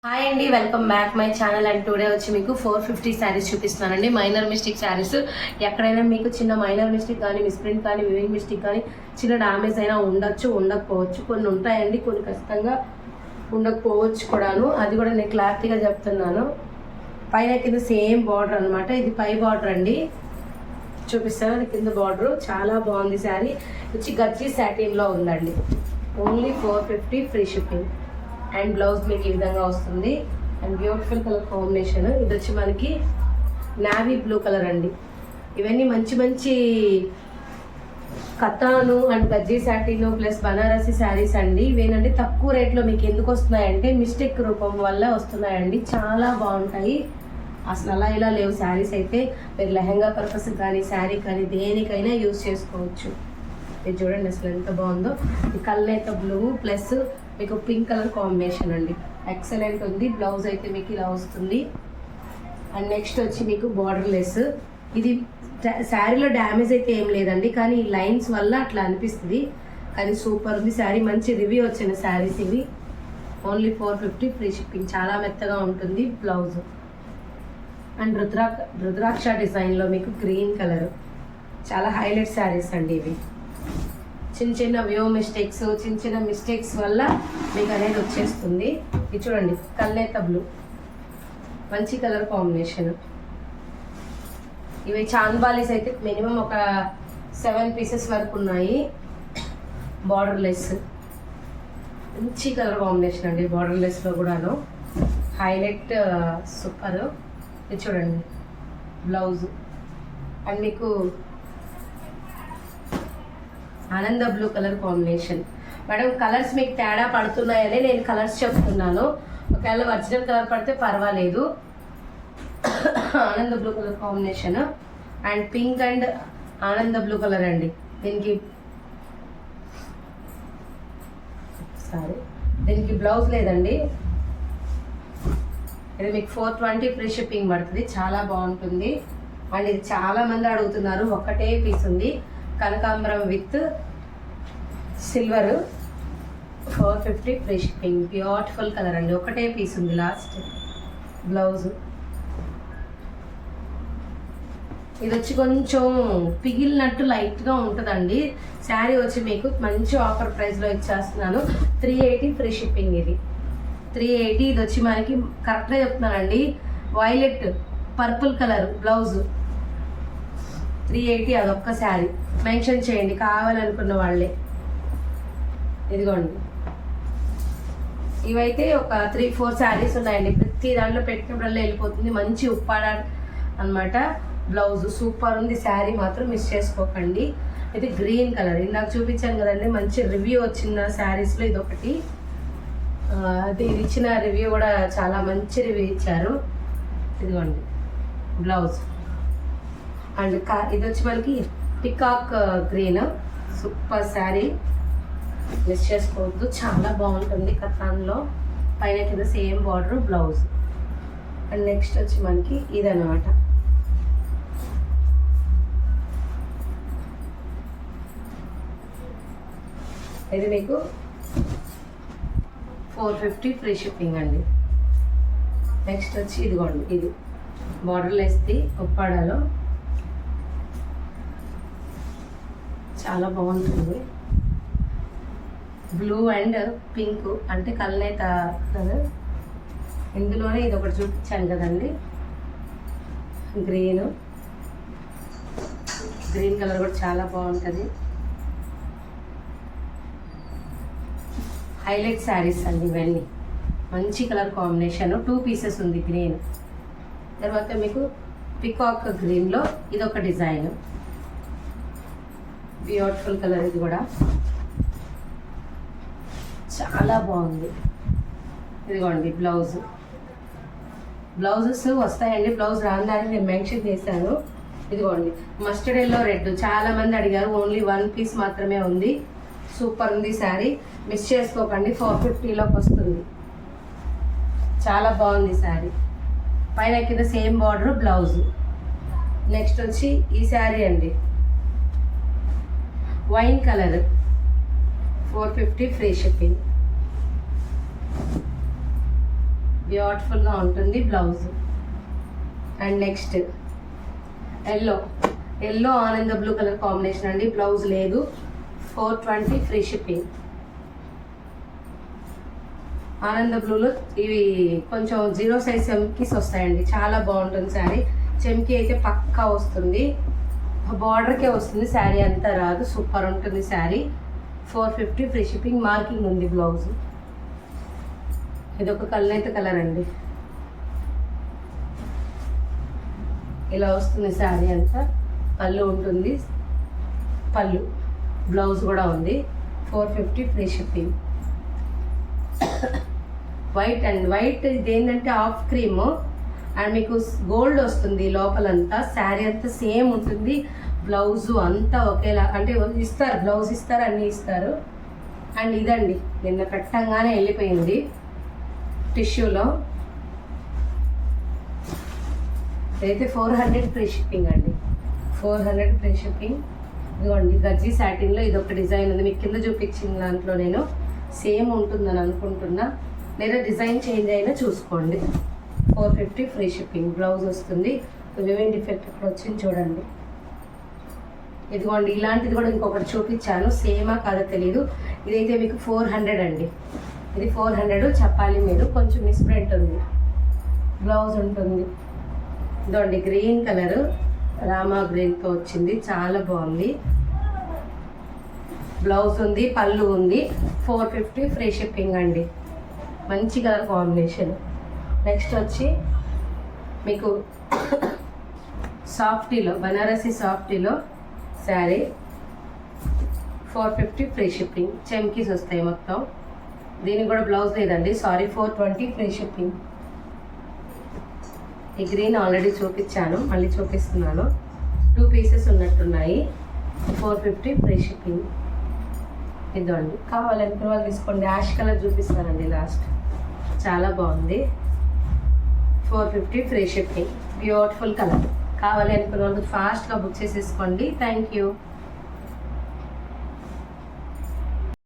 Hi అండి, welcome back my channel. And today వచ్చి మీకు 450 శారీస్ చూపిస్తున్నానండి. Minor mistake saris. ఎక్కడైనా మీకు చిన్న మైనర్ మిస్టేక్ కానీ, మిస్ప్రింట్ కానీ, వివింగ్ మిస్టేక్ కానీ, చిన్న డ్యామేజ్ అయినా ఉండొచ్చు, ఉండకపోవచ్చు. కొన్ని ఉంటాయండి, కొన్ని ఖచ్చితంగా ఉండకపోవచ్చు కూడాను. అది కూడా నేను క్లారిటీగా చెప్తున్నాను. పైన కింద సేమ్ బార్డర్ అనమాట. ఇది పై బార్డర్ అండి, చూపిస్తాను. అది కింద బార్డర్ చాలా బాగుంది. శారీ వచ్చి గచ్చి సాటిన్లో ఉందండి. Only 450 free shipping. And blouse మీకు ఈ విధంగా వస్తుంది. And beautiful colour combination. ఇది వచ్చి మనకి నావీ బ్లూ కలర్ అండి. ఇవన్నీ మంచి మంచి కతాను అండ్ గజ్జీ సాటిన్ ప్లస్ బనారసి శారీస్ అండి. ఇవేనండి తక్కువ రేట్లో మీకు ఎందుకు వస్తున్నాయంటే మిస్టేక్ రూపం వల్ల వస్తున్నాయండి. చాలా బాగుంటాయి. అసలు అలా ఇలా లేవు శారీస్ అయితే. మీరు లెహంగా పర్పస్ కానీ, శారీ కానీ, దేనికైనా యూజ్ చేసుకోవచ్చు. ఇది చూడండి అసలు ఎంత బాగుందో. ఈ కల్నేత బ్లూ ప్లస్ మీకు పింక్ కలర్ కాంబినేషన్ అండి. ఎక్సలెంట్ ఉంది. బ్లౌజ్ అయితే మీకు ఇలా వస్తుంది. అండ్ నెక్స్ట్ వచ్చి మీకు బార్డర్ లెస్. ఇది శారీలో డ్యామేజ్ అయితే ఏం లేదండి, కానీ ఈ లైన్స్ వల్ల అట్లా అనిపిస్తుంది. కానీ సూపర్ ఉంది శారీ. మంచి రివ్యూ వచ్చిన శారీస్ ఇవి. Only 450 free shipping. చాలా మెత్తగా ఉంటుంది బ్లౌజ్. అండ్ రుద్రాక్ష డిజైన్లో మీకు గ్రీన్ కలర్. చాలా హైలైట్ శారీస్ అండి ఇవి. చిన్న చిన్న వ్యూ మిస్టేక్స్, చిన్న చిన్న మిస్టేక్స్ వల్ల మీకు అనేది వచ్చేస్తుంది. ఇది చూడండి కల్నేత బ్లూ, మంచి కలర్ కాంబినేషన్. ఇవి చాంద్బాలీస్ అయితే మినిమం ఒక 7 పీసెస్ వరకు ఉన్నాయి. బార్డర్ లెస్, మంచి కలర్ కాంబినేషన్ అండి. బార్డర్ లెస్లో కూడాను హైలైట్ సూపర్. ఇది చూడండి బ్లౌజ్. అండ్ మీకు ఆనంద blue colour combination. Madam colours మీకు తేడా పడుతున్నాయని నేను కలర్స్ చెప్తున్నాను. ఒకవేళ ఒరిజినల్ కలర్ పడితే పర్వాలేదు. ఆనంద blue colour combination. And pink and ఆనంద బ్లూ కలర్ అండి. దీనికి బ్లౌజ్ లేదండి. ఇది మీకు 420 ఫ్రీ షిప్పింగ్ పడుతుంది. చాలా బాగుంటుంది. అండ్ ఇది చాలా మంది అడుగుతున్నారు. ఒక్కటే పీస్ ఉంది, కనకాంబరం with silver. 450 free shipping. Beautiful colour అండి. ఒకటే పీస్ ఉంది. Last blouse. ఇది వచ్చి కొంచెం పిగిలినట్టు లైట్గా ఉంటుందండి. శారీ వచ్చి మీకు మంచి ఆఫర్ ప్రైస్లో ఇచ్చేస్తున్నాను. 380 ఫ్రీ షిప్పింగ్. ఇది 380. ఇది వచ్చి మనకి కరెక్ట్గా చెప్తున్నానండి. Violet purple colour blouse. 380 అదొక్క శారీ. మెన్షన్ చేయండి కావాలనుకున్న వాళ్ళే. ఇదిగోండి, ఇవైతే ఒక 3-4 శారీస్ ఉన్నాయండి. ప్రతి దాంట్లో పెట్టినప్పుడల్లా వెళ్ళిపోతుంది. మంచి ఉప్పాడ అనమాట. బ్లౌజ్ సూపర్ ఉంది. శారీ మాత్రం మిస్ చేసుకోకండి. ఇది గ్రీన్ కలర్. ఇందాక చూపించాను కదండి, మంచి రివ్యూ వచ్చిన శారీస్లో ఇదొకటి. అది ఇచ్చిన రివ్యూ కూడా చాలా మంచి రివ్యూ ఇచ్చారు. ఇదిగోండి బ్లౌజ్. అండ్ ఇది వచ్చి మనకి peacock green. Super sari, miss చేసుకోవద్దు. చాలా బాగుంటుంది కథాన్లో. పైన కింద same border blouse. And next వచ్చి మనకి ఇదన్నమాట. ఇది మీకు 450 ఫ్రీ షిప్పింగ్ అండి. నెక్స్ట్ వచ్చి ఇదిగోండి, ఇది బార్డర్ లెస్ది ఉప్పాడలో. చాలా బాగుంటుంది. బ్లూ అండ్ పింక్ అంటే కల్నేత కలర్. ఇందులోనే ఇది ఒకటి చూపించాను కదండి, గ్రీన్ కలర్ కూడా చాలా బాగుంటుంది. హైలైట్ శారీస్ అండి ఇవన్నీ. మంచి కలర్ కాంబినేషన్. 2 పీసెస్ ఉంది గ్రీన్. తర్వాత మీకు పికాక్ గ్రీన్లో ఇదొక డిజైన్. Beautiful colour. ఇది కూడా చాలా బాగుంది. ఇదిగోండి బ్లౌజెస్ వస్తాయండి. బ్లౌజ్ రాగానే నేను మెన్షన్ చేశాను. ఇదిగోండి మస్టర్డ్ ఎల్లో రెడ్. చాలా మంది అడిగారు. ఓన్లీ 1 పీస్ మాత్రమే ఉంది. సూపర్ ఉంది శారీ. మిస్ చేసుకోకండి. 450లోకి వస్తుంది. చాలా బాగుంది శారీ. పైన కింద సేమ్ బార్డర్ బ్లౌజ్. నెక్స్ట్ వచ్చి ఈ శారీ అండి, వైన్ కలర్. 450 free shipping. బ్యూటిఫుల్గా ఉంటుంది బ్లౌజ్. అండ్ నెక్స్ట్ ఎల్లో ఆనంద బ్లూ కలర్ కాంబినేషన్ అండి. బ్లౌజ్ లేదు. 420 ఫ్రీ షిప్పింగ్. ఆనంద బ్లూలో ఇవి కొంచెం 0 సైజ్ చెమ్కీస్ వస్తాయండి. చాలా బాగుంటుంది శారీ. చెమ్కీ అయితే పక్కా వస్తుంది, బార్డర్కే వస్తుంది, శారీ అంతా రాదు. సూపర్ ఉంటుంది శారీ. 450 free shipping. మార్కింగ్ ఉంది బ్లౌజ్. ఇది ఒక కలర్ అండి. ఇలా వస్తుంది శారీ అంతా. పళ్ళు ఉంటుంది, పళ్ళు బ్లౌజ్ కూడా ఉంది. 450 ఫ్రీ షిప్పింగ్. వైట్ ఇది ఏంటంటే ఆఫ్ క్రీమ్ అండ్ మీకు గోల్డ్ వస్తుంది లోపలంతా. శారీ అంతా సేమ్ ఉంటుంది. బ్లౌజ్ అంతా ఒకేలా అంటే ఇస్తారు, బ్లౌజ్ ఇస్తారు, అన్నీ ఇస్తారు. అండ్ ఇదండి నిన్న కట్టంగానే వెళ్ళిపోయింది టిష్యూలో. ఇదైతే 400 ఫ్రీ షిప్పింగ్ అండి. 400 ఫ్రీ షిప్పింగ్. ఇదిగోండి గజ్జి సాటిన్లో ఇది ఒక డిజైన్ ఉంది. మీకు కింద చూపించిన దాంట్లో నేను సేమ్ ఉంటుందని అనుకుంటున్నా, లేదా డిజైన్ చేంజ్ అయినా చూసుకోండి. 450 ఫ్రీ షిప్పింగ్. బ్లౌజ్ వస్తుంది. వివింగ్ డిఫెక్ట్ ఇక్కడ వచ్చింది చూడండి. ఇదిగోండి ఇలాంటిది కూడా ఇంకొకటి చూపించాను, సేమా కాదో తెలీదు. ఇదైతే మీకు 400 అండి. ఇది 400 చెప్పాలి మీరు. కొంచెం మిస్ప్రింట్ ఉంది. బ్లౌజ్ ఉంటుంది. ఇదండి గ్రీన్ కలర్ రామా గ్రీన్తో వచ్చింది, చాలా బాగుంది. బ్లౌజ్ ఉంది, పళ్ళు ఉంది. 450 ఫ్రీ షిప్పింగ్ అండి. మంచి కలర్ కాంబినేషన్. నెక్స్ట్ వచ్చి మీకు సాఫ్టీలో బనారసి సాఫ్టీలో శారీ 450 ఫ్రీ షిప్పింగ్. చెమ్కీస్ వస్తాయి మొత్తం. దీనికి కూడా బ్లౌజ్ లేదండి, సారీ. 420 free shipping. ఈ గ్రీన్ ఆల్రెడీ చూపించాను, మళ్ళీ చూపిస్తున్నాను. 2 పీసెస్ ఉన్నట్టున్నాయి. 450 ఫ్రీ షిప్పింగ్. ఇదండి కావాలనుకున్న వాళ్ళు తీసుకోండి. యాష్ కలర్ చూపిస్తానండి లాస్ట్. చాలా బాగుంది. 450 ఫ్రీ షిప్పింగ్. Beautiful colour. కావాలి అనుకున్న వాళ్ళు ఫాస్ట్గా బుక్ చేసేసుకోండి. Thank you.